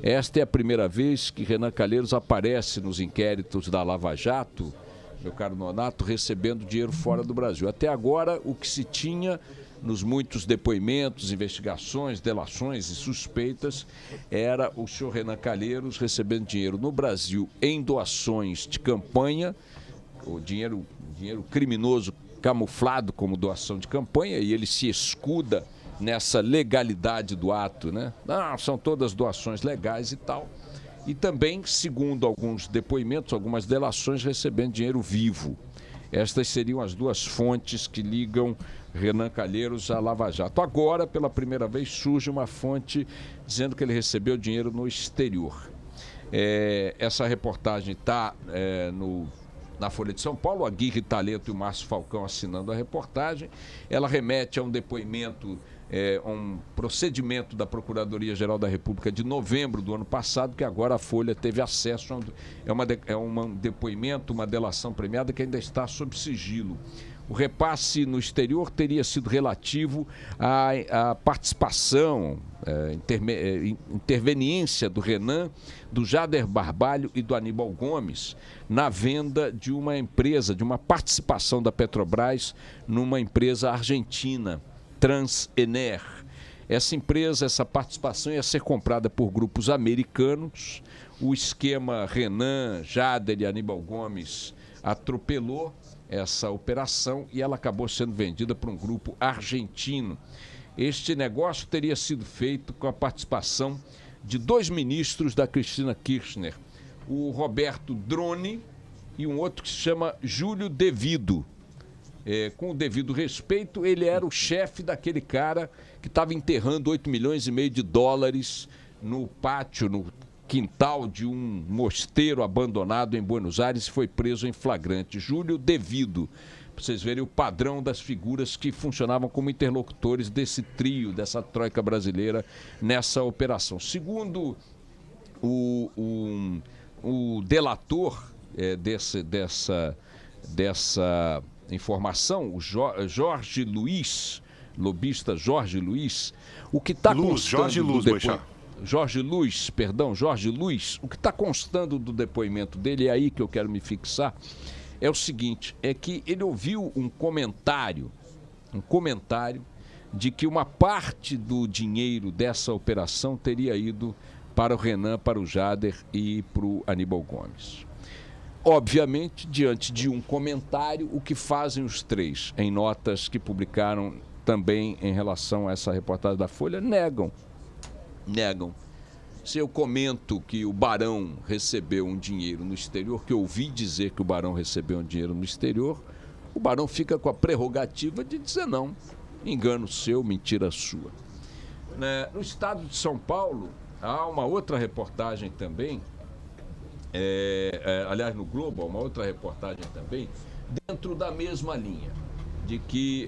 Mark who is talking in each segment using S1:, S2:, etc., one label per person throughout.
S1: Esta é a primeira vez que Renan Calheiros aparece nos inquéritos da Lava Jato, meu caro Nonato, recebendo dinheiro fora do Brasil. Até agora, o que se tinha nos muitos depoimentos, investigações, delações e suspeitas era o senhor Renan Calheiros recebendo dinheiro no Brasil em doações de campanha, o dinheiro criminoso camuflado como doação de campanha, e ele se escuda nessa legalidade do ato, né? Não, são todas doações legais e tal. E também, segundo alguns depoimentos, algumas delações, recebendo dinheiro vivo. Estas seriam as duas fontes que ligam Renan Calheiros à Lava Jato. Agora, pela primeira vez, surge uma fonte dizendo que ele recebeu dinheiro no exterior. Essa reportagem está na Folha de São Paulo, a Aguirre Talento e o Márcio Falcão assinando a reportagem. Ela remete a um depoimento, um procedimento da Procuradoria-Geral da República de novembro do ano passado, que agora a Folha teve acesso. É um depoimento, uma delação premiada que ainda está sob sigilo. O repasse no exterior teria sido relativo à participação, interveniência do Renan, do Jader Barbalho e do Aníbal Gomes na venda de uma empresa, de uma participação da Petrobras numa empresa argentina, Transener. Essa empresa, essa participação ia ser comprada por grupos americanos. O esquema Renan, Jader e Aníbal Gomes atropelou essa operação e ela acabou sendo vendida para um grupo argentino. Este negócio teria sido feito com a participação de dois ministros da Cristina Kirchner, o Roberto Drone e um outro que se chama Júlio Devido. Com o devido respeito, ele era o chefe daquele cara que estava enterrando 8 milhões e meio de dólares no pátio, no quintal de um mosteiro abandonado em Buenos Aires e foi preso em flagrante. Júlio Devido, para vocês verem o padrão das figuras que funcionavam como interlocutores desse trio, dessa troika brasileira nessa operação. Segundo o delator dessa informação, o Jorge Luiz, lobista Jorge Luiz, o que está Jorge Luiz, o que está constando do depoimento dele, é aí que eu quero me fixar, é o seguinte, é que ele ouviu um comentário de que uma parte do dinheiro dessa operação teria ido para o Renan, para o Jader e para o Aníbal Gomes. Obviamente, diante de um comentário, o que fazem os três, em notas que publicaram também em relação a essa reportagem da Folha, negam. Se eu comento que o Barão recebeu um dinheiro no exterior, que eu ouvi dizer que o Barão recebeu um dinheiro no exterior, o Barão fica com a prerrogativa de dizer não. Engano seu, mentira sua. No estado de São Paulo, há uma outra reportagem também, aliás, no Globo, há uma outra reportagem também, dentro da mesma linha, de que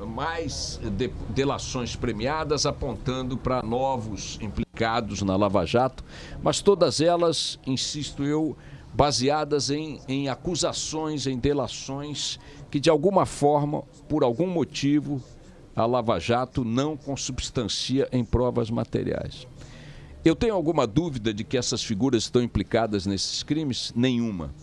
S1: mais delações premiadas apontando para novos implicados na Lava Jato, mas todas elas, insisto eu, baseadas em acusações, em delações que de alguma forma, por algum motivo, a Lava Jato não consubstancia em provas materiais. Eu tenho alguma dúvida de que essas figuras estão implicadas nesses crimes? Nenhuma.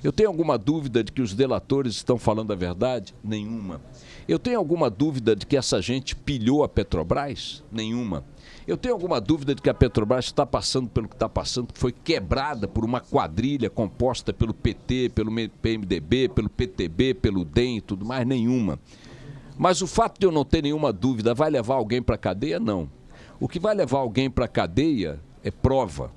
S1: Eu tenho alguma dúvida de que os delatores estão falando a verdade? Nenhuma. Eu tenho alguma dúvida de que essa gente pilhou a Petrobras? Nenhuma. Eu tenho alguma dúvida de que a Petrobras está passando pelo que está passando, que foi quebrada por uma quadrilha composta pelo PT, pelo PMDB, pelo PTB, pelo DEM e tudo mais? Nenhuma. Mas o fato de eu não ter nenhuma dúvida vai levar alguém para a cadeia? Não. O que vai levar alguém para a cadeia é prova,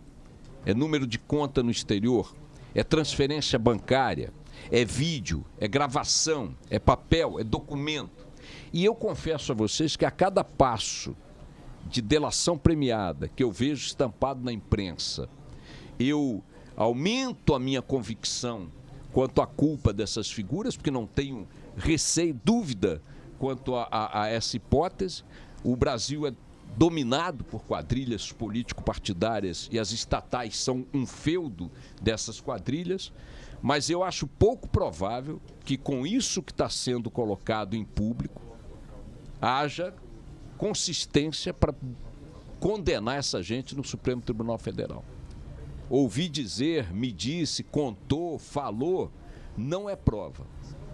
S1: é número de conta no exterior, é transferência bancária, é vídeo, é gravação, é papel, é documento. E eu confesso a vocês que a cada passo de delação premiada que eu vejo estampado na imprensa, eu aumento a minha convicção quanto à culpa dessas figuras, porque não tenho receio, dúvida quanto a essa hipótese. O Brasil é dominado por quadrilhas político-partidárias e as estatais são um feudo dessas quadrilhas, mas eu acho pouco provável que com isso que está sendo colocado em público haja consistência para condenar essa gente no Supremo Tribunal Federal. Ouvir dizer, me disse, contou, falou, não é prova.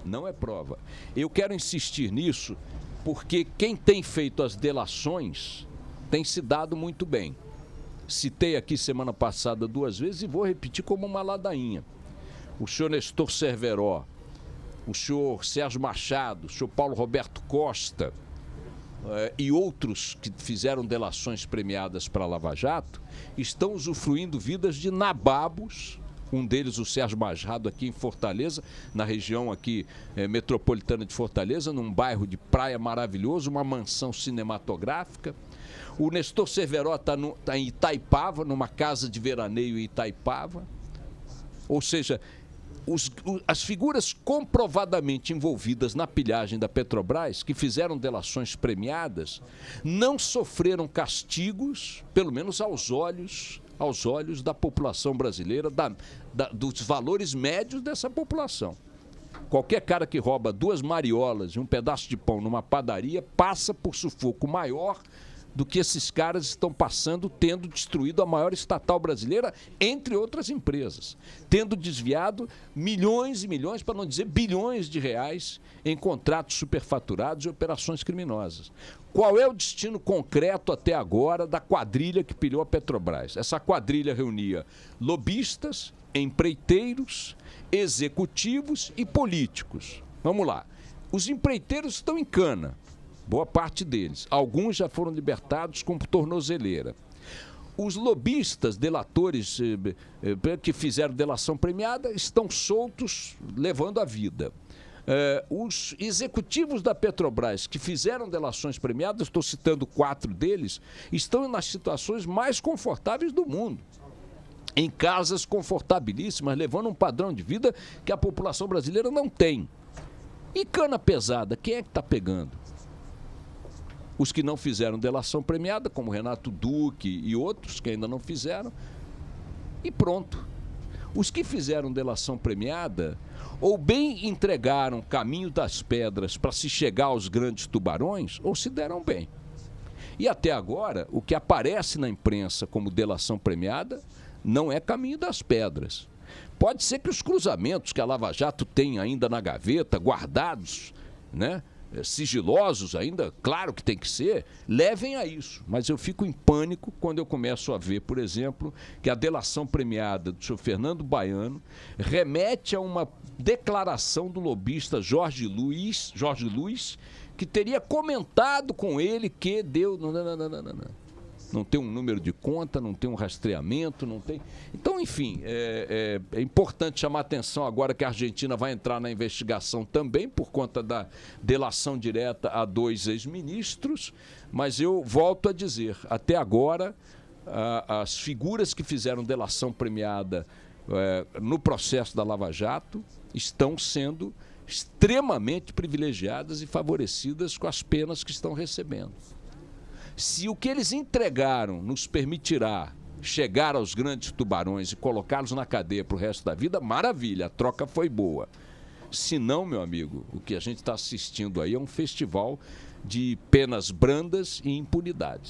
S1: Não é prova. Eu quero insistir nisso porque quem tem feito as delações tem se dado muito bem. Citei aqui semana passada 2 vezes e vou repetir como uma ladainha. O senhor Nestor Cerveró, o senhor Sérgio Machado, o senhor Paulo Roberto Costa e outros que fizeram delações premiadas para a Lava Jato estão usufruindo vidas de nababos. Um deles, o Sérgio Machado, aqui em Fortaleza, na região aqui metropolitana de Fortaleza, num bairro de praia maravilhoso, uma mansão cinematográfica. O Nestor Cerveró está em Itaipava, numa casa de veraneio em Itaipava. Ou seja, as figuras comprovadamente envolvidas na pilhagem da Petrobras, que fizeram delações premiadas, não sofreram castigos, pelo menos aos olhos da população brasileira, dos valores médios dessa população. Qualquer cara que rouba 2 mariolas e um pedaço de pão numa padaria passa por sufoco maior do que esses caras estão passando, tendo destruído a maior estatal brasileira, entre outras empresas, tendo desviado milhões e milhões, para não dizer bilhões de reais, em contratos superfaturados e operações criminosas. Qual é o destino concreto até agora da quadrilha que pilhou a Petrobras? Essa quadrilha reunia lobistas, empreiteiros, executivos e políticos. Vamos lá. Os empreiteiros estão em cana. Boa parte deles. Alguns já foram libertados com tornozeleira. Os lobistas, delatores que fizeram delação premiada, estão soltos, levando a vida. Os executivos da Petrobras que fizeram delações premiadas, estou citando 4 deles, estão nas situações mais confortáveis do mundo. Em casas confortabilíssimas, levando um padrão de vida que a população brasileira não tem. E cana pesada, quem é que está pegando? Os que não fizeram delação premiada, como Renato Duque e outros que ainda não fizeram, e pronto. Os que fizeram delação premiada, ou bem entregaram caminho das pedras para se chegar aos grandes tubarões, ou se deram bem. E até agora, o que aparece na imprensa como delação premiada não é caminho das pedras. Pode ser que os cruzamentos que a Lava Jato tem ainda na gaveta, guardados, né? Sigilosos ainda, claro que tem que ser, levem a isso. Mas eu fico em pânico quando eu começo a ver, por exemplo, que a delação premiada do senhor Fernando Baiano remete a uma declaração do lobista Jorge Luiz, que teria comentado com ele que deu... Não tem um número de conta, não tem um rastreamento, não tem... Então, enfim, é importante chamar a atenção agora que a Argentina vai entrar na investigação também por conta da delação direta a 2 ex-ministros, mas eu volto a dizer, até agora, as figuras que fizeram delação premiada no processo da Lava Jato estão sendo extremamente privilegiadas e favorecidas com as penas que estão recebendo. Se o que eles entregaram nos permitirá chegar aos grandes tubarões e colocá-los na cadeia para o resto da vida, maravilha, a troca foi boa. Se não, meu amigo, o que a gente está assistindo aí é um festival de penas brandas e impunidade.